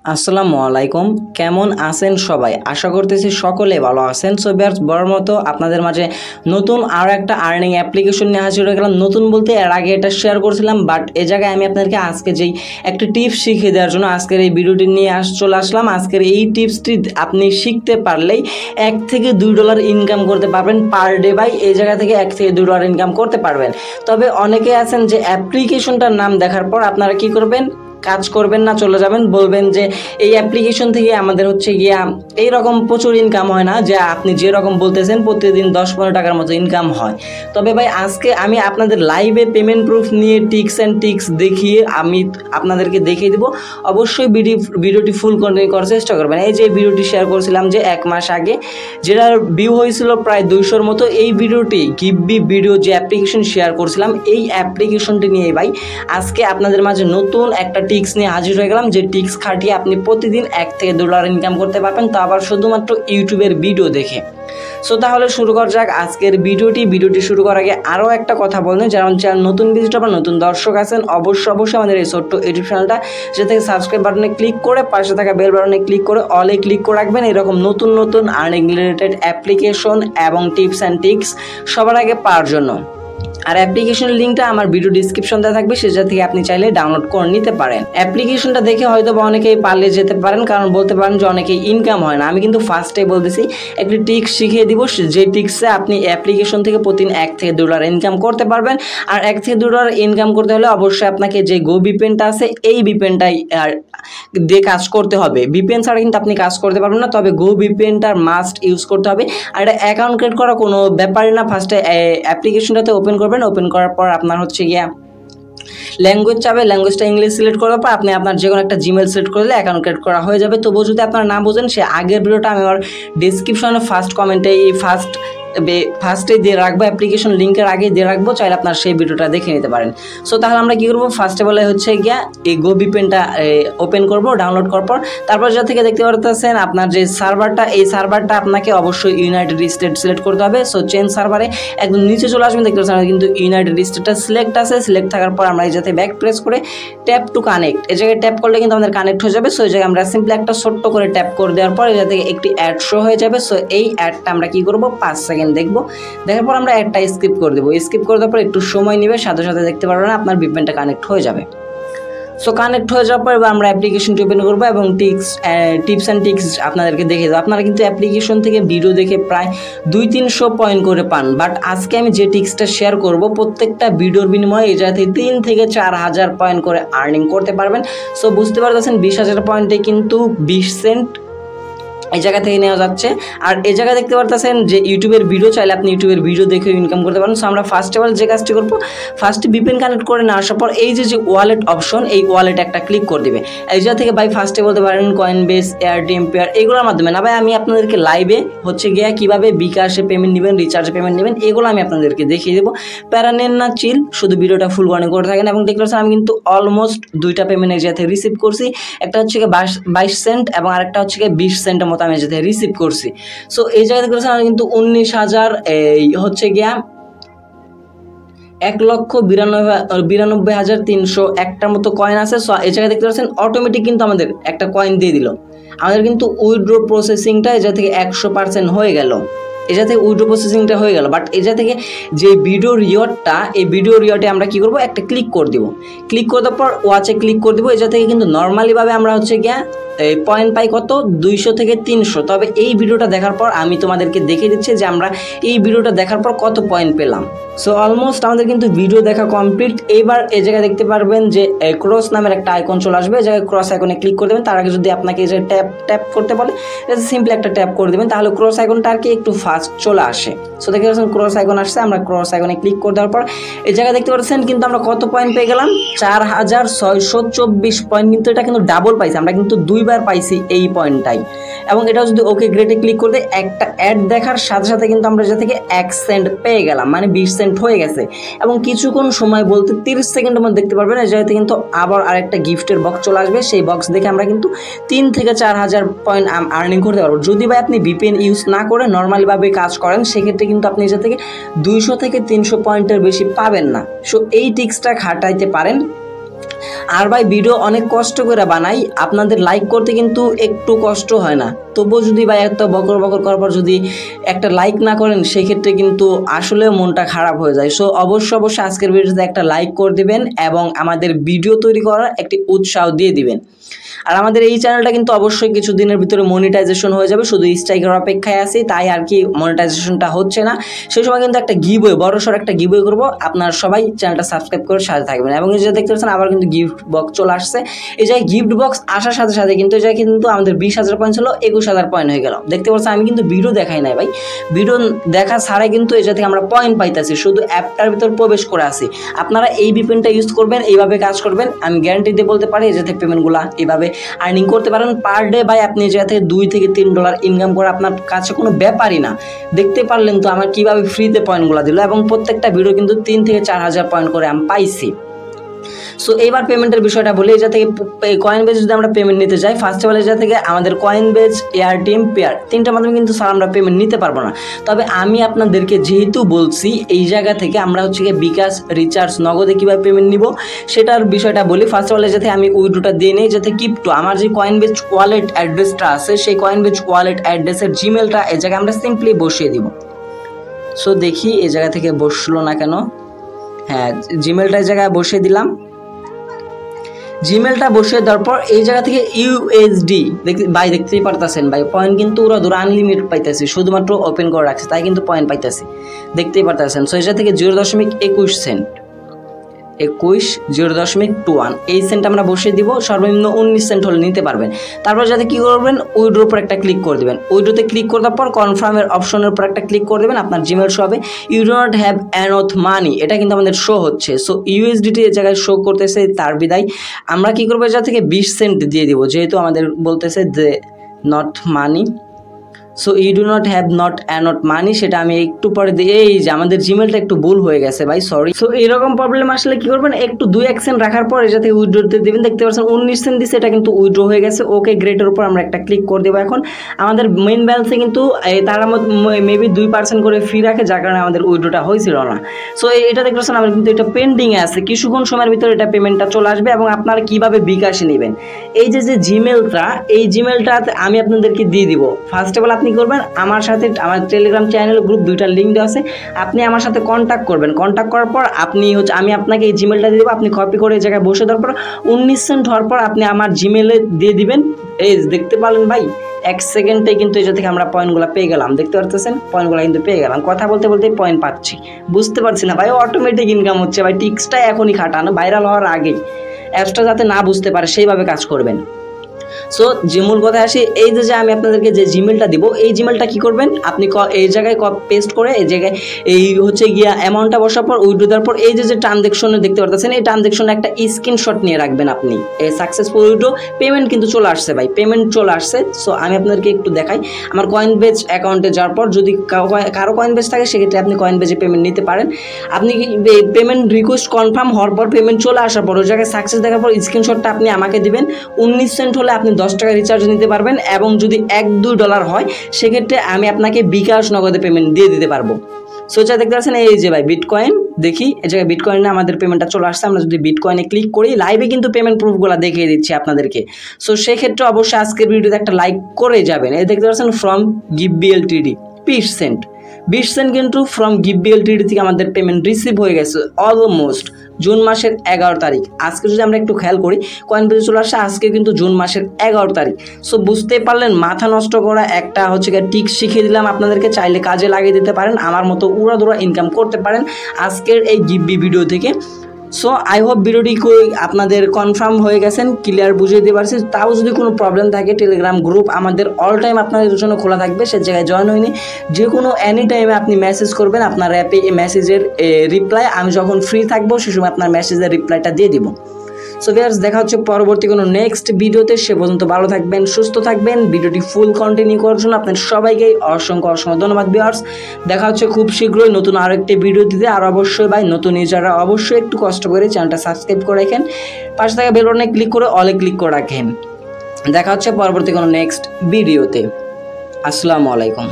আসসালামু আলাইকুম, কেমন আছেন সবাই? আশা করতেছি সকলে ভালো আছেন। সো ভিউয়ার্স, বড় মতো আপনাদের মাঝে নতুন আরও একটা আর্নিং অ্যাপ্লিকেশন নিয়ে হাজির হয়ে গেলাম। নতুন বলতে এর আগে এটা শেয়ার করছিলাম, বাট এ জায়গায় আমি আপনাদেরকে আজকে যেই একটা টিপস শিখিয়ে দেওয়ার জন্য আজকের এই ভিডিওটি নিয়ে চলে আসলাম। আজকের এই টিপসটি আপনি শিখতে পারলেই $1 থেকে $2 ইনকাম করতে পারবেন পার ডে। বাই এই জায়গা থেকে $1 থেকে $2 ইনকাম করতে পারবেন। তবে অনেকে আছেন যে অ্যাপ্লিকেশনটার নাম দেখার পর আপনারা কি করবেন, কাজ করবেন না, চলে যাবেন, বলবেন যে এই অ্যাপ্লিকেশন থেকে আমাদের হচ্ছে গিয়া এইরকম প্রচুর ইনকাম হয় না, যে আপনি যেরকম বলতেছেন প্রতিদিন 10-15 টাকার মতো ইনকাম হয়। তবে ভাই আজকে আমি আপনাদের লাইভে পেমেন্ট প্রুফ নিয়ে টিক্স দেখিয়ে আমি আপনাদেরকে দেখিয়ে দেবো। অবশ্যই ভিডিওটি ফুল কন্টিনিউ করার চেষ্টা করবেন। এই যে ভিডিওটি শেয়ার করছিলাম যে 1 মাস আগে, যেটার ভিউ হয়েছিল প্রায় 200-র মতো, এই ভিডিওটি গিভবি ভিডিও যে অ্যাপ্লিকেশন শেয়ার করছিলাম, এই অ্যাপ্লিকেশনটি নিয়ে ভাই আজকে আপনাদের মাঝে নতুন একটা টিক্স নিয়ে হাজির হয়ে গেলাম, যে টিক্স খাটিয়ে আপনি প্রতিদিন $1 থেকে $2 ইনকাম করতে পারবেন, তা আবার শুধুমাত্র ইউটিউবের ভিডিও দেখে। সো তাহলে শুরু করা যাক আজকের ভিডিওটি শুরু করার আগে আরও একটা কথা বলবেন, যারা নতুন ভিজিটর বা নতুন দর্শক আছেন, অবশ্যই আমাদের এই ছোট্ট ইউটিউব চ্যানেলটা যে থেকে সাবস্ক্রাইব বাটনে ক্লিক করে পাশে থাকা বেল বাটনে ক্লিক করে অলে ক্লিক করে রাখবেন, এরকম নতুন আর্নিং রিলেটেড অ্যাপ্লিকেশন এবং টিপস অ্যান্ড ট্রিক্স সবার আগে পাওয়ার জন্য। আর অ্যাপ্লিকেশনের লিঙ্কটা আমার ভিডিও ডিসক্রিপশন দেওয়া থাকবে, সেটা থেকে আপনি চাইলে ডাউনলোড করে নিতে পারেন। অ্যাপ্লিকেশনটা দেখে হয়তো বা অনেকেই পালিয়ে যেতে পারেন, কারণ বলতে পারেন যে অনেকেই ইনকাম হয় না। আমি কিন্তু ফার্স্টে বলতেছি একটি টিক্স শিখিয়ে দিব, যে টিক্সে আপনি অ্যাপ্লিকেশন থেকে প্রতিদিন $1 থেকে $2 ইনকাম করতে পারবেন। আর $1 থেকে $2 ইনকাম করতে হলে অবশ্যই আপনাকে যে ভিপিএনটা আছে, এই ভিপিএনটাই দিয়ে কাজ করতে হবে। ভিপিএন ছাড়া কিন্তু আপনি কাজ করতে পারবেন না, তবে ভিপিএনটার মাস্ট ইউজ করতে হবে। আর এটা অ্যাকাউন্ট ক্রিয়েট করা কোনো ব্যাপারই না। ফার্স্টে অ্যাপ্লিকেশনটাতে ওপেন করার পর আপনার হচ্ছে গিয়া ল্যাঙ্গুয়েজ চাবে, ল্যাঙ্গুয়েজটা ইংলিশ সিলেক্ট করার পর আপনি আপনার যে কোনো একটা জিমেল সিলেক্ট করলে অ্যাকাউন্ট ক্রিয়েট করা হয়ে যাবে। তবুও যদি আপনারা না বোঝেন, সে আগের ভিডিওটা আমি আমার ডিসক্রিপশনে ফার্স্ট কমেন্টে ফার্স্টে দিয়ে রাখবো, অ্যাপ্লিকেশন লিঙ্কের আগে দিয়ে রাখবো, চাইলে আপনার সেই ভিডিওটা দেখে নিতে পারেন। সো তাহলে আমরা কী করবো, ফার্স্টে বলে হচ্ছে গিয়া এই ভিপিএনটা ওপেন করবো, ডাউনলোড করার পর তারপর যা থেকে দেখতে পারতেছেন আপনার যে সার্ভারটা, এই সার্ভারটা আপনাকে অবশ্যই ইউনাইটেড স্টেট সিলেক্ট করতে হবে। সো চেঞ্জ সার্ভারে একদম নিচে চলে আসবেন, দেখতে পাচ্ছেন কিন্তু ইউনাইটেড স্টেটটা সিলেক্ট আছে। সিলেক্ট থাকার পর আমরা এই যাতে ব্যাক প্রেস করে ট্যাপ টু কানেক্ট, এই জায়গায় ট্যাপ করলে কিন্তু আমাদের কানেক্ট হয়ে যাবে। সো এই জায়গায় আমরা সিম্পলি একটা ছোট্ট করে ট্যাপ করে দেওয়ার পর এই জায়গা থেকে একটি অ্যাড শো হয়ে যাবে। সো এই অ্যাডটা আমরা কী করবো, 5 সেকেন্ড দেখবো, দেখার পর আমরা একটা স্কিপ করে দেবো। স্কিপ করে দেওয়ার পর একটু সময় নেবে, সাথে সাথে দেখতে পারবেন আপনার ভিপিএনটা কানেক্ট হয়ে যাবে। সো কানেক্ট হয়ে যাওয়ার পর এবার আমরা অ্যাপ্লিকেশনটি ওপেন করবো এবং টিপস অ্যান্ড ট্রিক্স আপনাদেরকে দেখে দেবো। আপনারা কিন্তু অ্যাপ্লিকেশন থেকে ভিডিও দেখে প্রায় 200-300 পয়েন্ট করে পান, বাট আজকে আমি যে টিক্সটা শেয়ার করব, প্রত্যেকটা ভিডিওর বিনিময়ে এই জায়গা থেকে 3 থেকে 4,000 পয়েন্ট করে আর্নিং করতে পারবেন। সো বুঝতে পারতেছেন 20,000 পয়েন্টে কিন্তু 20 সেন্ট এই জায়গা থেকে নেওয়া যাচ্ছে। আর এই জায়গায় দেখতে পারতেছেন যে ইউটিউবের ভিডিও, চাইলে আপনি ইউটিউবের ভিডিও দেখে ইনকাম করতে পারেন। সো আমরা ফার্স্ট অফ অল যে কাজটি করবো, ফার্স্টে ভিপিএন কানেক্ট করে না আসার পর এই যে ওয়ালেট অপশন, এই ওয়ালেটে একটা ক্লিক করে দেবে। এই জায়গা থেকে ভাই ফার্স্টে বলতে পারেন কয়েনবেস, এয়ারটিএম, পেয়ার, এগুলোর মাধ্যমে না ভাই, আমি আপনাদেরকে লাইভে হচ্ছে গিয়া কীভাবে বিকাশে পেমেন্ট নেবেন, রিচার্জে পেমেন্ট নেবেন, এগুলো আমি আপনাদেরকে দেখিয়ে দেবো। প্যারা নেন না, চিল, শুধু ভিডিওটা ফুল গানে করে থাকেন। এবং দেখতে পাচ্ছেন আমি কিন্তু অলমোস্ট 2টা পেমেন্ট এই জায়গা থেকে রিসিভ করছি। একটা হচ্ছে গিয়ে 22 সেন্ট এবং আরেকটা হচ্ছে গিয়ে 20 সেন্টের মতো আমি এই জায়গা থেকে রিসিভ করছি। সো এই জায়গাতে করেছেন আমি কিন্তু 19,000 এই হচ্ছে গিয়া 1,92,300 একটার মতো কয়েন আছে। সো এই জায়গায় দেখতে পাচ্ছেন অটোমেটিক কিন্তু আমাদের একটা কয়েন দিয়ে দিল। আমাদের কিন্তু উইথড্র প্রসেসিংটা এই জায়গা থেকে 100% হয়ে গেল, এটা থেকে উইথড্র প্রসেসিংটা হয়ে গেল। বাট এটা থেকে যে ভিডিও রিওয়ার্ডটা, এই ভিডিও রিওয়ার্ডে আমরা কী করবো, একটা ক্লিক করে দেবো। ক্লিক করে দেওয়ার পর ওয়াচে ক্লিক করে দেবো। এটা থেকে কিন্তু নর্মালিভাবে আমরা হচ্ছে গিয়া এই পয়েন্ট পাই কত, 200 থেকে 300। তবে এই ভিডিওটা দেখার পর আমি তোমাদেরকে দেখিয়ে দিচ্ছি যে আমরা এই ভিডিওটা দেখার পর কত পয়েন্ট পেলাম। সো অলমোস্ট আমাদের কিন্তু ভিডিও দেখা কমপ্লিট। এইবার এই জায়গায় দেখতে পারবেন যে ক্রস নামের একটা আইকন চলে আসবে, এই জায়গায় ক্রস আইকনে ক্লিক করে দেবেন। তার আগে যদি আপনাকে এই যে ট্যাপ করতে বলে, সিম্পলি একটা ট্যাপ করে দেবেন, তাহলে ক্রস আইকনটা আর কি একটু ফাস্ট চলে আসে। সো দেখতে পাচ্ছেন ক্রস আইকন আসছে, আমরা ক্রস আইকনে ক্লিক করে দেওয়ার পর এই জায়গায় দেখতে পাচ্ছেন কিন্তু আমরা কত পয়েন্ট পেয়ে গেলাম, 4,624 পয়েন্ট। কিন্তু এটা কিন্তু ডাবল পাইছি, আমরা কিন্তু 2বার পাইছি এই পয়েন্টটাই। এবং এটাও যদি ওকে গ্রেডে ক্লিক করে দেয়, একটা অ্যাড দেখার সাথে সাথে কিন্তু আমরা যে থেকে 1 সেন্ট পেয়ে গেলাম, মানে 20 সেন্ট হয়ে গেছে। এবং কিছুক্ষণ সময় বলতে 30 সেকেন্ডের মধ্যে দেখতে পারবেন এই জায়গাতে কিন্তু আবার আরেকটা গিফটের বক্স চলে আসবে। সেই বক্স দেখে আমরা কিন্তু 3 থেকে 4,000 পয়েন্ট আর্নিং করতে পারবো। যদি ভাই আপনি ভিপিএন ইউজ না করে নর্মালিভাবে কাজ করেন, সেক্ষেত্রে কিন্তু আপনি যে থেকে 200 থেকে 300 পয়েন্টের বেশি পাবেন না। সো এই টিক্সটা খাটাইতে পারেন। আর ভাই ভিডিও অনেক কষ্ট করে বানাই, আপনাদের লাইক করতে কিন্তু একটু কষ্ট হয় না, তবুও যদি ভাই এত বকর বকর করার পর যদি একটা লাইক না করেন সেক্ষেত্রে কিন্তু আসলে মনটা খারাপ হয়ে যায়। সো অবশ্যই আজকের ভিডিওতে একটা লাইক করে দিবেন এবং আমাদের ভিডিও তৈরি করার একটি উৎসাহ দিয়ে দিবেন। আর আমাদের এই চ্যানেলটা কিন্তু অবশ্যই কিছুদিনের ভিতরে মনিটাইজেশন হয়ে যাবে, শুধু স্ট্রাইকের অপেক্ষায় আছি, তাই আর কি মনিটাইজেশনটা হচ্ছে না। সেই সময় কিন্তু একটা গিভওয়ে, বড়সড় একটা গিভওয়ে করবো, আপনারা সবাই চ্যানেলটা সাবস্ক্রাইব করে সাথে থাকবেন। এবং এই যে দেখতে পাচ্ছেন আবার কিন্তু গিফট বক্স চলে আসছে। এই জায়গায় গিফট বক্স আসার সাথে সাথে কিন্তু এই জায়গায় কিন্তু আমাদের 20,000 পয়েন্ট ছিল 21,000 পয়েন্ট হয়ে গেল। দেখতে পাচ্ছেন আমি কিন্তু ভিডিও দেখাই নাই ভাই, ভিডিও দেখা ছাড়াই কিন্তু এই জায়গা থেকে আমরা পয়েন্ট পাইতেছি, শুধু অ্যাপটার ভিতর প্রবেশ করে আসি। আপনারা এই ভিপিএনটা ইউজ করবেন, এইভাবে কাজ করবেন, আমি গ্যারান্টি দিয়ে বলতে পারি এই যে পেমেন্টগুলো এইভাবে আর্নিং করতে পারেন পার ডে। ভাই আপনি যে থেকে $2 থেকে $3 ইনকাম করে আপনার কাছে কোনো ব্যাপারই না। দেখতে পারলেন তো আমার কিভাবে ফ্রিতে পয়েন্টগুলো দিল, এবং প্রত্যেকটা ভিডিও কিন্তু 3 থেকে 4,000 পয়েন্ট করে আমি পাইছি। সো এইবার পেমেন্টের বিষয়টা বলি, এই থেকে কয়েন বেজ যদি আমরা পেমেন্ট নিতে যাই, ফার্স্ট অফ অল এই থেকে আমাদের কয়েন বেজ, এয়ার টিম, পেয়ার, তিনটার মাধ্যমে কিন্তু স্যার আমরা পেমেন্ট নিতে পারবো না। তবে আমি আপনাদেরকে যেহেতু বলছি এই জায়গা থেকে আমরা হচ্ছে গিয়ে বিকাশ, রিচার্জ, নগদে কীভাবে পেমেন্ট নিব সেটার বিষয়টা বলি। ফার্স্ট অফ অল এই আমি উইড্রোটা দিয়ে নিই, যাতে কিপটো আমার যে কয়েন বেজ ওয়ালেট অ্যাড্রেসটা আছে সেই কয়েন বেজ ওয়ালেট অ্যাড্রেসের জিমেলটা এই জায়গায় আমরা সিম্পলি বসিয়ে দিব। সো দেখি এই জায়গা থেকে বসলো না কেন, হ্যাঁ জিমেলটা এই জায়গায় বসিয়ে দিলাম। জিমেলটা বসিয়ে দেওয়ার পর এই জায়গা থেকে ইউএসডি ভাই দেখতেই পারতেছেন ভাই পয়েন্ট কিন্তু ওরা ধরো আনলিমিটেড পাইতেছি, শুধুমাত্র ওপেন করে রাখছে তাই কিন্তু পয়েন্ট পাইতেছি, দেখতেই পারতেছেন। সো এই জায়গা থেকে 0.21 সেন্ট, 0.21 এই সেন্ট আমরা বসিয়ে দিব। সর্বনিম্ন 19 সেন্ট হলে নিতে পারবেন। তারপর যাতে কি করবেন, উইড্রোর উপর একটা ক্লিক করে দেবেন। উইড্রোতে ক্লিক করার পর কনফার্মের অপশনের উপর একটা ক্লিক করে দেবেন, আপনার জিমেল শো হবে। You do not have enough money, এটা কিন্তু আমাদের শো হচ্ছে। সো ইউএসডিটি এই জায়গায় শো করতেছে, তার বিদায় আমরা কি করবো, যা থেকে 20 সেন্ট দিয়ে দিব, যেহেতু আমাদের বলতেছে যে not money. So you do not have not enough money, সেটা আমি একটু পরে দিই। এই যে আমাদের জিমেলটা একটু ভুল হয়ে গেছে ভাই, সরি। সো এরকম প্রবলেম আসলে কি করবেন, একটু 2-1 সেন্ট রাখার পর এটা থেকে উইড্রোতে দেবেন। দেখতে পাচ্ছেন 19 সেন্ট দিচ্ছে, এটা কিন্তু উইড্রো হয়ে গেছে। ওকে গ্রেটের উপর আমরা একটা ক্লিক করে দেবো। এখন আমাদের মেইন ব্যালেন্সে কিন্তু তারা মেবি 2% করে ফি রাখে, যার কারণে আমাদের উইড্রোটা হয়েছিল না। সো এটা দেখতে পাচ্ছেন আমার কিন্তু এটা পেন্ডিংয়ে আছে, কিছুক্ষণ সময়ের ভিতরে এটা পেমেন্টটা চলে আসবে। এবং আপনারা কীভাবে বিকাশে নেবেন, এই যে জিমেলটা, এই জিমেলটা আমি আপনাদেরকে দিয়ে দিব। ফার্স্ট অফ অল আপনি করবেন আমার সাথে, আমার টেলিগ্রাম চ্যানেল গ্রুপ 2টা লিঙ্ক দেওয়া আছে, আপনি আমার সাথে কন্ট্যাক্ট করবেন। কন্ট্যাক্ট করার পর আপনি হচ্ছে আমি আপনাকে এই জিমেলটা দিয়ে দেবো, আপনি কপি করে এই জায়গায় বসে দেওয়ার পর 19 সেন্ট হওয়ার পর আপনি আমার জিমেলে দিয়ে দিবেন। এই দেখতে পারলেন ভাই 1 সেকেন্ডে কিন্তু এটা থেকে আমরা পয়েন্টগুলো পেয়ে গেলাম। দেখতে পারতেছেন পয়েন্টগুলো কিন্তু পেয়ে গেলাম, কথা বলতে বলতে পয়েন্ট পাচ্ছি, বুঝতে পারছি না ভাই, অটোমেটিক ইনকাম হচ্ছে ভাই। টিক্সটা এখনই খাটানো, ভাইরাল হওয়ার আগেই, অ্যাপসটা যাতে না বুঝতে পারে সেইভাবে কাজ করবেন। সো যে মূল কথায় আসি, এই যে আমি আপনাদেরকে যে জিমেলটা দিব, এই জিমেলটা কি করবেন, আপনি এই জায়গায় পেস্ট করে এই জায়গায় এই হচ্ছে গিয়া অ্যামাউন্টটা বসার পর উইথড্র দেওয়ার পর এই যে ট্রানজ্যাকশনে দেখতে পারতেছেন, এই ট্রানজ্যাকশনে একটা স্ক্রিনশট নিয়ে রাখবেন আপনি। এই সাকসেসফুল উইথড্র, পেমেন্ট কিন্তু চলে আসছে ভাই, পেমেন্ট চলে আসছে। সো আমি আপনাদেরকে একটু দেখাই, আমার কয়েন বেজ অ্যাকাউন্টে যাওয়ার পর যদি কারো কয়েন বেজ থাকে সেক্ষেত্রে আপনি কয়েন বেজে পেমেন্ট নিতে পারেন। আপনি পেমেন্ট রিকোয়েস্ট কনফার্ম হওয়ার পর পেমেন্ট চলে আসার পর ওই জায়গায় সাকসেস দেখার পর স্ক্রিনশটটা আপনি আমাকে দিবেন। 19 সেন্ট হলে আপনি 10 টাকা রিচার্জ নিতে পারবেন, এবং যদি $1-2 হয় সেক্ষেত্রে আমি আপনাকে বিকাশ নগদে পেমেন্ট দিয়ে দিতে পারবো। সো যা দেখতে পাচ্ছেন এই যে ভাই বিটকয়েন, দেখি এই জায়গায় বিটকয়েনে আমাদের পেমেন্টটা চলে আসছে। আমরা যদি বিটকয়েনে ক্লিক করি, লাইভে কিন্তু পেমেন্ট প্রুফগুলো দেখিয়ে দিচ্ছি আপনাদেরকে। সো সেক্ষেত্রে অবশ্যই আজকের ভিডিওতে একটা লাইক করে যাবেন। এই দেখতে পাচ্ছেন ফ্রম গিভবি এলটিডি 20 সেন্ট কিন্তু ফ্রম গিভবি এলটিডি থেকে আমাদের পেমেন্ট রিসিভ হয়ে গেছে অলমোস্ট জুন মাসের 11 তারিখ। আজকে যদি আমরা একটু খেয়াল করি, কয়েন বেজে চলে আসে আজকে কিন্তু জুন মাসের 11 তারিখ। সো বুঝতে পারলেন, মাথা নষ্ট করা একটা হচ্ছে টিক শিখিয়ে দিলাম আপনাদেরকে, চাইলে কাজে লাগিয়ে দিতে পারেন, আমার মতো উড়াধুরা ইনকাম করতে পারেন আজকের এই গিভবি ভিডিও থেকে। সো আই হোপ ভিডিওটি আপনাদের কনফার্ম হয়ে গেছেন, ক্লিয়ার বুঝিয়ে দিতে পারছি। তাও যদি কোনো প্রবলেম থাকে, টেলিগ্রাম গ্রুপ আমাদের অল টাইম আপনাদের জন্য খোলা থাকবে, সে জায়গায় জয়েন হয়নি, যে কোনো এনি টাইমে আপনি মেসেজ করবেন, আপনার অ্যাপে এই মেসেজের রিপ্লাই আমি যখন ফ্রি থাকবো সে সময় আপনার মেসেজের রিপ্লাইটা দিয়ে দিব। সো ভিউয়ার্স, দেখা হচ্ছে পরবর্তী কোনো নেক্সট ভিডিওতে। সে পর্যন্ত ভালো থাকবেন, সুস্থ থাকবেন। ভিডিওটি ফুল কন্টিনিউ করার জন্য আপনাদের সবাইকে অসংখ্য ধন্যবাদ ভিউয়ার্স। দেখা হচ্ছে খুব শীঘ্রই নতুন আরেকটি ভিডিও দিতে। আর অবশ্যই ভাই নতুন ইউজাররা অবশ্যই একটু কষ্ট করে চ্যানেলটা সাবস্ক্রাইব করে রাখেন, পাশে থাকা বেল বাটনে ক্লিক করে অলে ক্লিক করে রাখেন। দেখা হচ্ছে পরবর্তী কোনো নেক্সট ভিডিওতে। আসসালামু আলাইকুম।